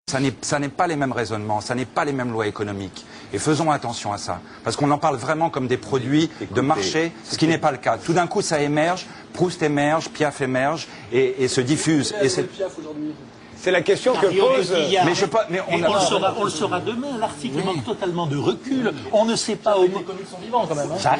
Ça n'est pas les mêmes raisonnements, ça n'est pas les mêmes lois économiques. Et faisons attention à ça. Parce qu'on en parle vraiment comme des produits de marché, ce qui n'est pas le cas. Tout d'un coup, ça émerge, Proust émerge, Piaf émerge et se diffuse. Et c'est la question que pose... Mais on le saura demain. L'article manque totalement de recul. On ne sait pas... Il est connu de son vivant, quand même. Ça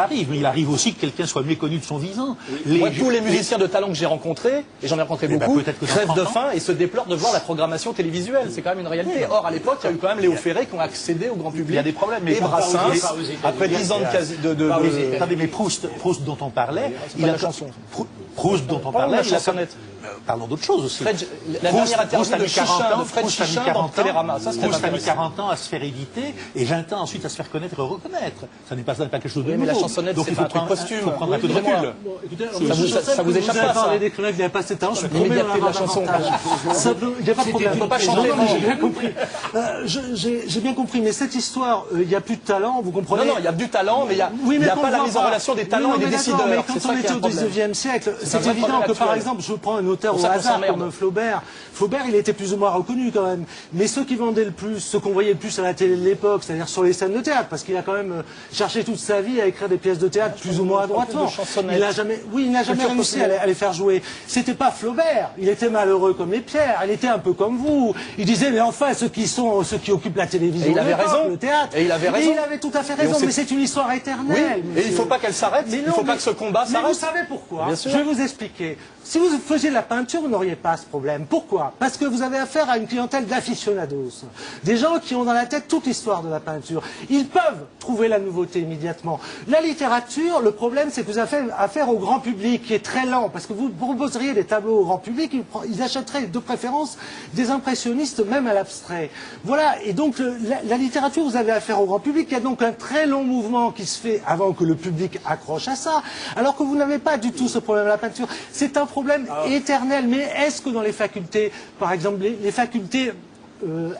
arrive. Mais il arrive aussi que quelqu'un soit méconnu de son vivant. Moi, tous les musiciens de talent que j'ai rencontrés, et j'en ai rencontré beaucoup, crèvent de faim et se déplorent de voir la programmation télévisuelle. C'est quand même une réalité. Or, à l'époque, il y a eu quand même Léo Ferré qui ont accédé au grand public. Il y a des problèmes. Et Brassens, après 10 ans de... Attendez, mais Proust dont on parlait... Il a la chanson. Proust dont on parlait... La chansonnette. Parlons d'autre chose aussi. La dernière interview de Fred Chichin dans Télérama. Proust a mis 40 ans à se faire éditer et 20 ans ensuite à se faire connaître et reconnaître. Ça n'est pas quelque chose de nouveau. Mais la chansonnette, c'est pas un truc posthume. Il faut prendre un peu de recul. Ça vous échappe pas, ça. Vous avez parlé des Cronach, il n'y avait pas cet talent, je promets la chanson. Il n'y a pas de problème. Il ne faut pas chanter. J'ai bien compris. J'ai bien compris, mais cette histoire, il n'y a plus de talent, vous comprenez? Non, il y a du talent, mais il n'y a pas la mise en relation des talents et des décideurs. Mais quand on était au 19e siècle, c'est évident que, par exemple, je prends un auteur au hasard comme Flaubert. Flaubert, il était plus ou moins reconnu quand même. Mais ceux qui vendaient le plus, ceux qu'on voyait le plus à la télé de l'époque, c'est-à-dire sur les scènes de théâtre, parce qu'il a quand même cherché toute sa vie à écrire des pièces de théâtre plus ou moins adroitement. Il n'a jamais réussi à les faire jouer. C'était pas Flaubert. Il était malheureux comme les pierres. Il était un peu comme vous. Il disait, mais enfin, ceux qui occupent la télévision, il avait raison. Le théâtre. Et il avait raison. Et il avait tout à fait raison. Mais c'est une histoire éternelle. Oui. Et il ne faut pas qu'elle s'arrête. Il ne faut pas que ce combat s'arrête. Mais vous savez pourquoi? Je vais vous expliquer. Si vous faisiez de la peinture, vous n'auriez pas ce problème. Pourquoi? Parce que vous avez affaire à une clientèle d'aficionados. Des gens qui ont dans la tête toute l'histoire de la peinture. Ils peuvent trouver la nouveauté immédiatement. La littérature, le problème, c'est que vous avez affaire au grand public qui est très lent. Parce que vous proposeriez des tableaux au grand public, ils achèteraient de préférence des impressionnistes, même à l'abstrait. Voilà. Et donc, la littérature, vous avez affaire au grand public. Il y a donc un très long mouvement qui se fait avant que le public accroche à ça. Alors que vous n'avez pas du tout ce problème à la peinture. C'est un problème éternel. Mais est-ce que dans les facultés, par exemple, les facultés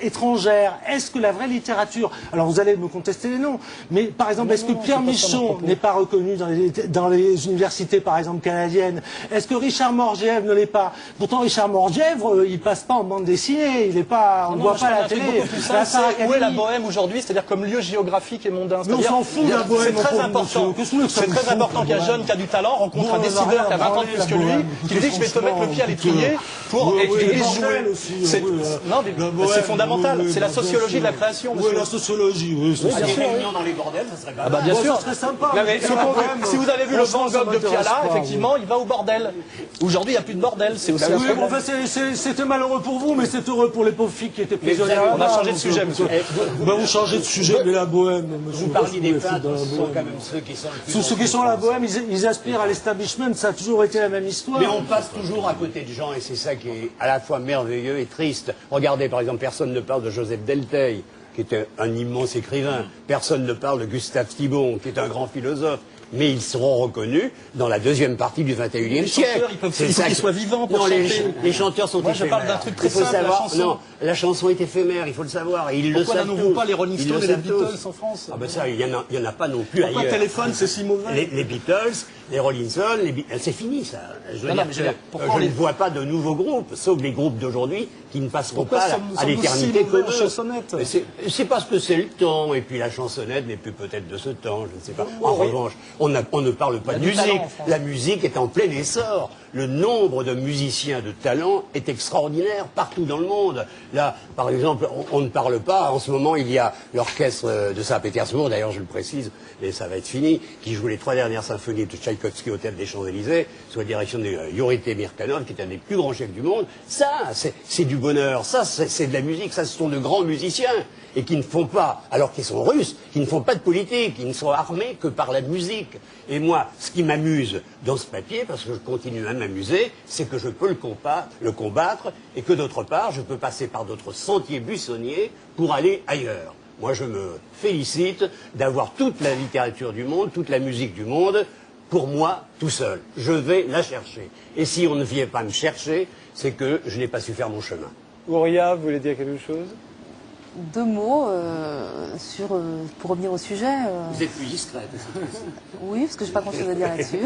étrangères, est-ce que la vraie littérature, alors vous allez me contester les noms, mais par exemple, est-ce que Pierre Michon n'est pas reconnu dans les universités, par exemple, canadiennes? Est-ce que Richard Morgièvre ne l'est pas? Pourtant, Richard Morgièvre, il passe pas en bande dessinée, il est pas, on ne voit pas à la télé. Où est la Bohème aujourd'hui? C'est-à-dire comme lieu géographique et mondain. Mais on s'en fout de la Bohème. C'est très important. C'est très important qu'un jeune qui a du talent rencontre un décideur qui a 20 ans de plus que lui, qui lui dit je vais te mettre le pied à l'étrier pour jouer. Non, c'est fondamental, c'est la sociologie de la création. Oui, la sociologie, oui. Des réunions dans les bordels, ça serait grave. Bien sûr, ça serait sympa. Si vous avez vu le Van Gogh de Piala, effectivement, il va au bordel. Aujourd'hui, il n'y a plus de bordel, c'est aussi un problème. C'était malheureux pour vous, mais c'est heureux pour les pauvres filles qui étaient prisonnières. On a changé de sujet, monsieur. Vous changez de sujet, mais la Bohème, monsieur. Vous parliez des peintres, ce sont quand même ceux qui sont le plus... Ceux qui sont à la Bohème, ils aspirent à l'establishment, ça a toujours été la même histoire. Mais on passe toujours à côté de gens, et c'est ça qui est à la fois merveilleux et triste. Regardez, par exemple, personne ne parle de Joseph Delteil, qui était un immense écrivain. Personne ne parle de Gustave Thibon, qui est un grand philosophe. Mais ils seront reconnus dans la deuxième partie du XXIe siècle. Il faut qu'ils soient vivants pour chanter. Les chanteurs sont éphémères. Moi, je parle d'un truc très simple, la chanson. Non, la chanson est éphémère, il faut le savoir. Et ils Pourquoi n'avons-nous pas les Rolling Stones et les Beatles en France? Ah ben ça, il y en a pas non plus Pourquoi ailleurs. Téléphone, c'est si mauvais? Les Beatles, les Rolling Stones, c'est fini ça. Je ne vois pas de nouveaux groupes, sauf les groupes d'aujourd'hui qui ne passeront pas à l'éternité comme eux. C'est parce que c'est le temps, et puis la chansonnette n'est plus peut-être de ce temps, je ne sais pas. En revanche, on ne parle pas de musique. La musique est en plein essor. Le nombre de musiciens de talent est extraordinaire partout dans le monde. Là, par exemple, on ne parle pas, en ce moment, il y a l'orchestre de Saint-Pétersbourg, d'ailleurs je le précise, mais ça va être fini, qui joue les 3 dernières symphonies de Tchaïkovski au Théâtre des Champs-Élysées, sous la direction de Yuri Temirkanov, qui est un des plus grands chefs du monde. Ça, c'est du bonheur. Ça, c'est de la musique. Ça, ce sont de grands musiciens. Et qui ne font pas, alors qu'ils sont russes, qui ne font pas de politique, qui ne sont armés que par la musique. Et moi, ce qui m'amuse dans ce papier, parce que je continue à m'amuser, c'est que je peux le combattre, et que d'autre part, je peux passer par d'autres sentiers buissonniers pour aller ailleurs. Moi, je me félicite d'avoir toute la littérature du monde, toute la musique du monde, pour moi, tout seul. Je vais la chercher. Et si on ne vient pas me chercher, c'est que je n'ai pas su faire mon chemin. Ouria, vous voulez dire quelque chose? 2 mots pour revenir au sujet. Vous êtes plus discrète. Oui, parce que je n'ai pas grand-chose à dire là-dessus.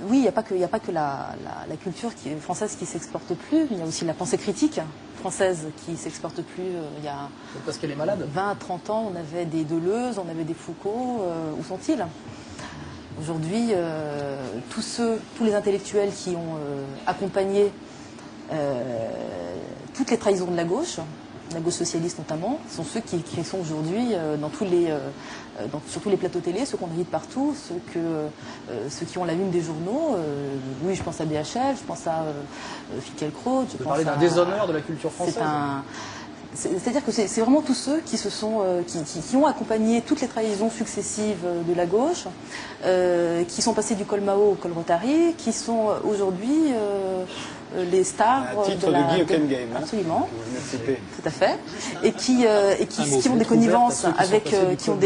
oui, il n'y a pas que la culture française qui s'exporte plus, il y a aussi la pensée critique française qui s'exporte plus. Il y a parce qu'elle est malade. 20, 30 ans, on avait des Deleuze, on avait des Foucault. Où sont-ils? Aujourd'hui, tous les intellectuels qui ont accompagné toutes les trahisons de la gauche socialiste notamment, sont ceux qui sont aujourd'hui sur tous les plateaux télé, ceux qu'on invite partout, ceux qui ont la une des journaux. Oui, je pense à BHL, je pense à Finkielkraut. Vous parlez d'un déshonneur de la culture française. C'est-à-dire que c'est vraiment tous ceux qui qui ont accompagné toutes les trahisons successives de la gauche, qui sont passés du col Mao au col Rotary, qui sont aujourd'hui les stars de Guy Hockenheim. Absolument. Tout à fait. Et qui ont des connivences qui ont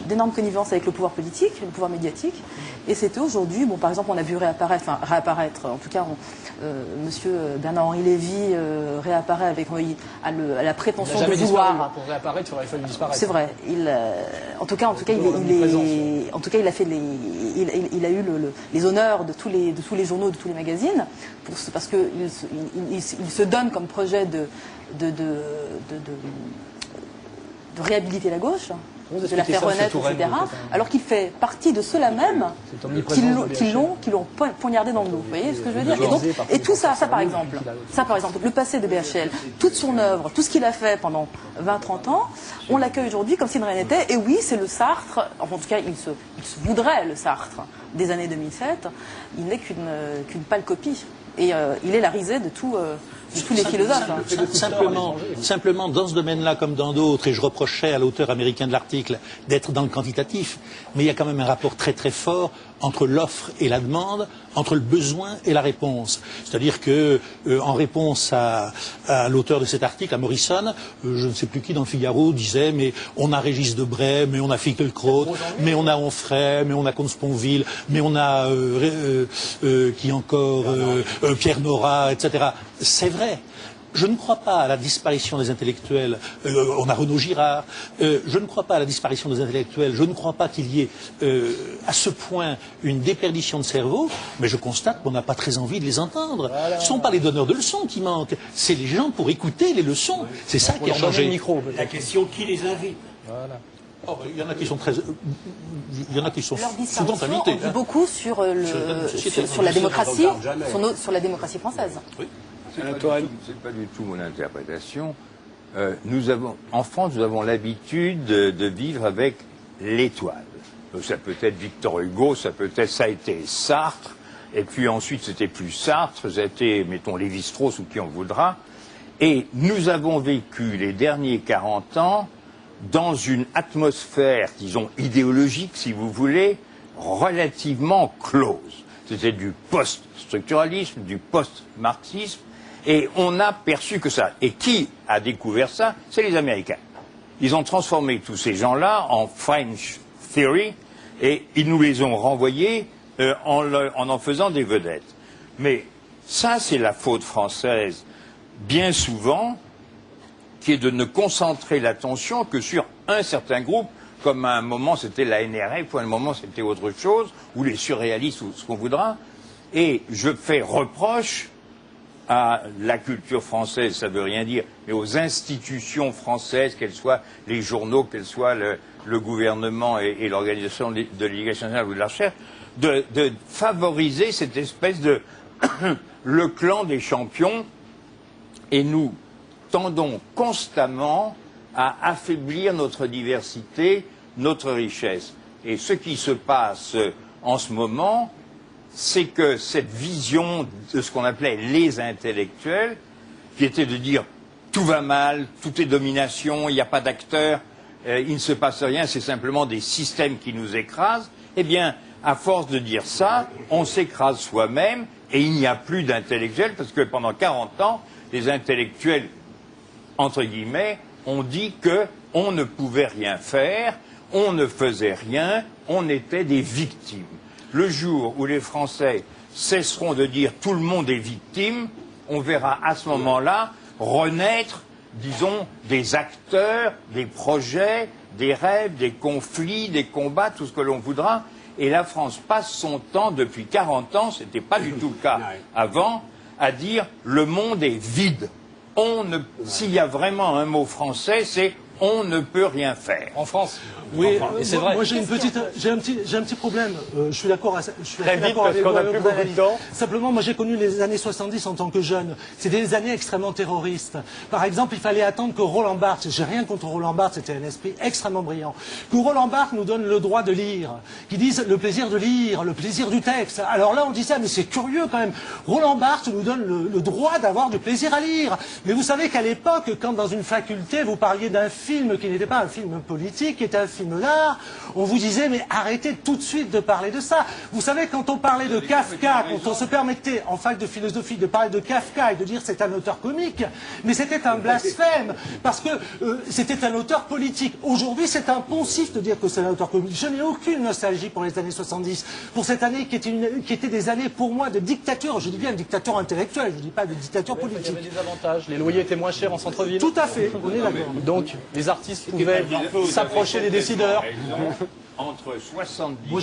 d'énormes connivences avec le pouvoir politique, le pouvoir médiatique. Et c'est eux aujourd'hui, par exemple, on a vu réapparaître, en tout cas, monsieur Bernard-Henri Lévy réapparaît avec à la prétention de vouloir. Pour réapparaître, il aurait fallu disparaître. C'est vrai. En tout cas, il a eu les honneurs de tous les journaux, de tous les magazines, parce qu'il se donne comme projet de réhabiliter la gauche, de la faire renaître, etc. Alors qu'il fait partie de ceux-là même qui l'ont poignardé dans le dos. Vous voyez ce que je veux dire? Et tout ça par exemple, le passé de BHL, toute son œuvre, tout ce qu'il a fait pendant 20-30 ans, on l'accueille aujourd'hui comme si de rien n'était. Et oui, c'est le Sartre, en tout cas, il se voudrait le Sartre des années 2007. Il n'est qu'une pâle copie. Et il est la risée de tous les philosophes. Simplement, dans ce domaine-là, comme dans d'autres, et je reprochais à l'auteur américain de l'article d'être dans le quantitatif, mais il y a quand même un rapport très très fort entre l'offre et la demande, entre le besoin et la réponse. C'est-à-dire que, en réponse à l'auteur de cet article, à Morrison, je ne sais plus qui dans le Figaro disait, mais on a Régis Debray, mais on a Finkielkraut, mais on a Onfray, mais on a Comte-Sponville, mais on a qui encore Pierre Nora, etc. C'est vrai. Je ne crois pas à la disparition des intellectuels. On a Renaud Girard. Je ne crois pas à la disparition des intellectuels. Je ne crois pas qu'il y ait à ce point une déperdition de cerveau. Mais je constate qu'on n'a pas très envie de les entendre. Voilà. Ce ne sont pas les donneurs de leçons qui manquent. C'est les gens pour écouter les leçons. C'est ça qui a changé. La question qui les invite. Voilà. Oh, il y en a qui sont souvent invités. On dit beaucoup sur la démocratie, sur la démocratie française. Oui. C'est pas du tout mon interprétation. En France, nous avons l'habitude de vivre avec l'étoile. Ça peut être Victor Hugo, ça a été Sartre, et puis ensuite c'était plus Sartre, c'était, mettons, Lévi-Strauss ou qui en voudra. Et nous avons vécu les derniers 40 ans dans une atmosphère, disons, idéologique, si vous voulez, relativement close. C'était du post-structuralisme, du post-marxisme, et on a perçu que ça. Et qui a découvert ça? C'est les Américains. Ils ont transformé tous ces gens-là en French Theory, et ils nous les ont renvoyés en faisant des vedettes. Mais ça, c'est la faute française, bien souvent, qui est de ne concentrer l'attention que sur un certain groupe, comme à un moment c'était la NRF, ou à un moment c'était autre chose, ou les surréalistes, ou ce qu'on voudra. Et je fais reproche à la culture française, ça ne veut rien dire, mais aux institutions françaises, qu'elles soient les journaux, qu'elles soient le gouvernement et l'organisation de l'éducation nationale ou de la recherche, de favoriser cette espèce de le clan des champions, et nous tendons constamment à affaiblir notre diversité, notre richesse. Et ce qui se passe en ce moment, c'est que cette vision de ce qu'on appelait les intellectuels, qui était de dire tout va mal, tout est domination, il n'y a pas d'acteurs, il ne se passe rien, c'est simplement des systèmes qui nous écrasent, eh bien, à force de dire ça, on s'écrase soi-même et il n'y a plus d'intellectuels, parce que pendant 40 ans, les intellectuels, entre guillemets, ont dit qu'on ne pouvait rien faire, on ne faisait rien, on était des victimes. Le jour où les Français cesseront de dire tout le monde est victime, on verra à ce moment-là renaître, disons, des acteurs, des projets, des rêves, des conflits, des combats, tout ce que l'on voudra. Et la France passe son temps, depuis 40 ans, ce n'était pas du tout le cas avant, à dire le monde est vide. S'il y a vraiment un mot français, c'est on ne peut rien faire. En France. Oui, et c'est vrai. Moi, j'ai un petit problème. Je suis d'accord. Très vite, parce qu'on n'a plus beaucoup de temps. Simplement, moi, j'ai connu les années 70 en tant que jeune. C'était des années extrêmement terroristes. Par exemple, il fallait attendre que Roland Barthes, j'ai rien contre Roland Barthes, c'était un esprit extrêmement brillant, que Roland Barthes nous donne le droit de lire, qu'il dise le plaisir de lire, le plaisir du texte. Alors là, on dit ça, mais c'est curieux quand même. Roland Barthes nous donne le droit d'avoir du plaisir à lire. Mais vous savez qu'à l'époque, quand dans une faculté, vous parliez d'un film qui n'était pas un film politique, qui était un film d'art, on vous disait mais arrêtez tout de suite de parler de ça. Vous savez, quand on parlait de Kafka, quand on se permettait en fac de philosophie de parler de Kafka et de dire c'est un auteur comique, mais c'était un blasphème parce que c'était un auteur politique. Aujourd'hui, c'est un poncif de dire que c'est un auteur comique. Je n'ai aucune nostalgie pour les années 70, pour cette année qui était des années pour moi de dictature. Je dis bien dictature intellectuelle, je ne dis pas de dictature politique. Il y avait des avantages. Les loyers étaient moins chers en centre-ville. Tout à fait, on est d'accord. Donc, les artistes pouvaient s'approcher des décideurs. Entre 70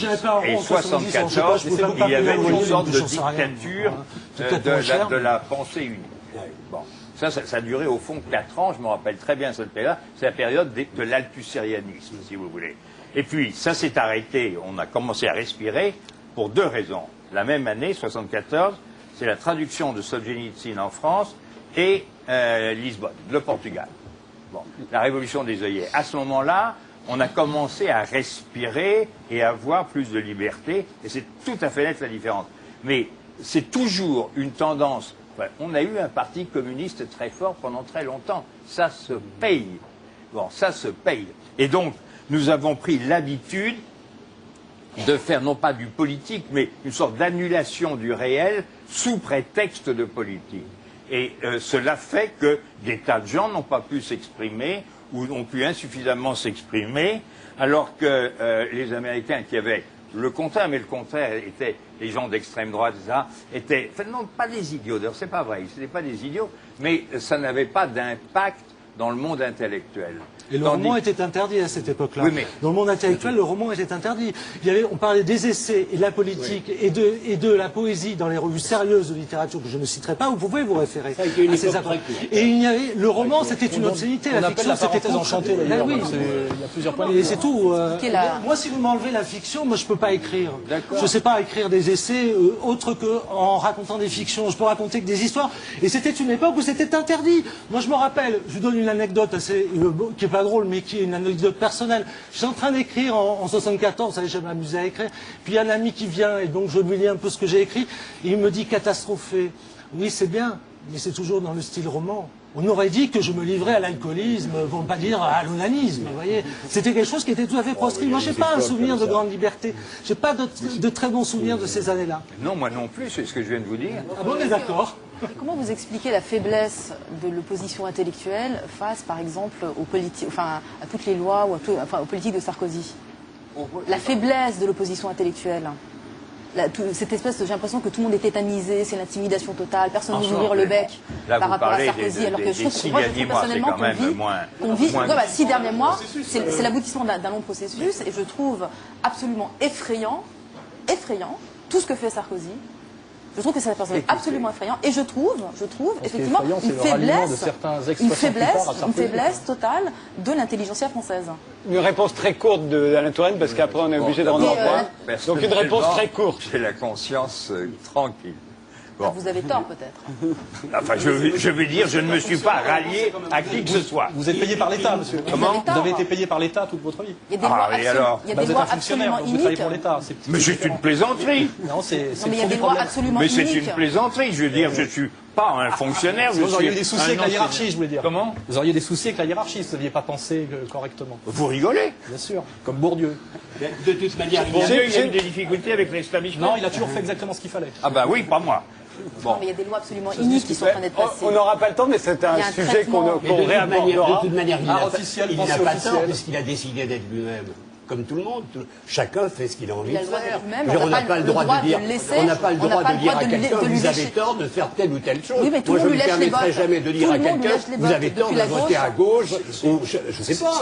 et 74, il y avait une sorte de dictature de la pensée unique. Bon. Ça a duré au fond 4 ans, je me rappelle très bien cette période-là, c'est la période de l'althusérianisme, si vous voulez. Et puis, ça s'est arrêté, on a commencé à respirer pour 2 raisons. La même année, 74, c'est la traduction de Solzhenitsyn en France et Lisbonne, le Portugal. Bon, la révolution des œillets. À ce moment-là, on a commencé à respirer et à avoir plus de liberté, et c'est tout à fait net la différence. Mais c'est toujours une tendance. Enfin, on a eu un parti communiste très fort pendant très longtemps. Ça se paye. Bon, ça se paye. Et donc, nous avons pris l'habitude de faire non pas du politique, mais une sorte d'annulation du réel sous prétexte de politique. Et cela fait que des tas de gens n'ont pas pu s'exprimer ou ont pu insuffisamment s'exprimer, alors que les Américains qui avaient le contraire, mais le contraire était les gens d'extrême droite, ça, étaient, enfin, non, pas des idiots, d'ailleurs, c'est pas vrai, ce n'étaient pas des idiots, mais ça n'avait pas d'impact dans le monde intellectuel. Et le roman était interdit à cette époque-là. Oui, mais... Dans le monde intellectuel, le roman était interdit. On parlait des essais et de la politique et de la poésie dans les revues sérieuses de littérature que je ne citerai pas. Vous pouvez vous référer à ces accords. Et il y avait le roman, c'était une obscénité. La fiction, c'était enchanté. Oui, il y a plusieurs points. Et c'est tout. Moi, si vous m'enlevez la fiction, moi, je peux pas écrire. Je sais pas écrire des essais autres que en racontant des fictions. Je peux raconter que des histoires. Et c'était une époque où c'était interdit. Moi, je me rappelle. Je vous donne une anecdote assez qui est pas drôle, mais qui est une anecdote personnelle. Je suis en train d'écrire en 74, vous savez, je m'amusais à écrire, puis il y a un ami qui vient, et donc je lui lis un peu ce que j'ai écrit, et il me dit catastrophé. Oui, c'est bien, mais c'est toujours dans le style roman. On aurait dit que je me livrais à l'alcoolisme, pour ne pas dire à l'onanisme, vous voyez. C'était quelque chose qui était tout à fait proscrit. Moi, j'ai pas un souvenir de grande liberté. J'ai pas de très bons souvenirs de ces années-là. Non, moi non plus, c'est ce que je viens de vous dire. Ah bon, on est d'accord. Comment vous expliquez la faiblesse de l'opposition intellectuelle face, par exemple, à toutes les lois ou aux politiques de Sarkozy? La faiblesse de l'opposition intellectuelle. Cette espèce, j'ai l'impression que tout le monde est tétanisé, c'est l'intimidation totale, personne ne veut ouvrir le bec par rapport à Sarkozy, alors que je trouve personnellement qu'on vit 6 derniers mois, c'est l'aboutissement d'un long processus, et je trouve absolument effrayant tout ce que fait Sarkozy. Je trouve que c'est un personnage absolument effrayant, et je trouve effectivement une faiblesse totale de l'intelligentsia française. Une réponse très courte d'Alain Touraine, parce qu'après on est obligé de rendre au point. Donc une réponse très courte. J'ai la conscience tranquille. Bon. Vous avez tort peut-être. Enfin, je veux dire, je ne me suis pas rallié à qui que ce soit. Vous êtes payé par l'État, monsieur. Comment? Vous avez été payé par l'État toute votre vie. Il y a des lois absolument iniques. Vous travaillez pour l'État. Mais c'est une plaisanterie. Non, mais il y a des lois absolument iniques. Mais c'est une plaisanterie. Je veux dire, je ne suis pas un fonctionnaire. Vous auriez eu des soucis avec la hiérarchie, je voulais dire. Comment? Vous auriez des soucis avec la hiérarchie si vous n'aviez pas pensé correctement. Vous rigolez? Bien sûr. Comme Bourdieu. De toute manière, Bourdieu, il a eu des difficultés avec l'islamisme. Non, il a toujours fait exactement ce qu'il fallait. Ah bah oui, pas moi. Bon. Non, mais il y a des lois absolument iniques qui sont en train d'être passées. On n'aura pas le temps, mais c'est un sujet qu'on réabordera. De toute manière, il n'a pas tort puisqu'il a décidé d'être lui-même. comme tout le monde. Chacun fait ce qu'il a envie de faire. On n'a pas le droit de dire, on n'a pas le droit de dire à quelqu'un, vous avez tort de faire telle ou telle chose. Moi, je ne me permettrai jamais de dire à quelqu'un, vous avez tort de voter à gauche, ou je sais pas.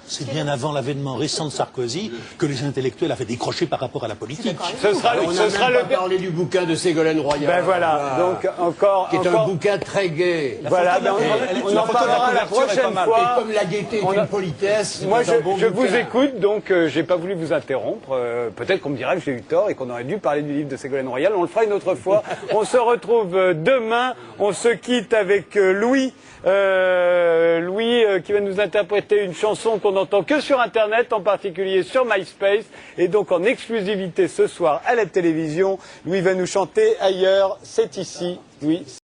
C'est bien avant l'avènement récent de Sarkozy que les intellectuels avaient décroché par rapport à la politique. On n'a même pas parlé du bouquin de Ségolène Royal. Ben voilà, donc encore... Qui est un bouquin très gai. Voilà, on en parlera la prochaine fois. Et comme la gaieté est une politesse... Moi, je vous écoute, donc j'ai pas voulu vous interrompre. Peut-être qu'on me dira que j'ai eu tort et qu'on aurait dû parler du livre de Ségolène Royal. On le fera une autre fois. On se retrouve demain. On se quitte avec Louis. Louis qui va nous interpréter une chanson qu'on n'entend que sur Internet, en particulier sur MySpace, et donc en exclusivité ce soir à la télévision. Louis va nous chanter Ailleurs, c'est ici. Louis.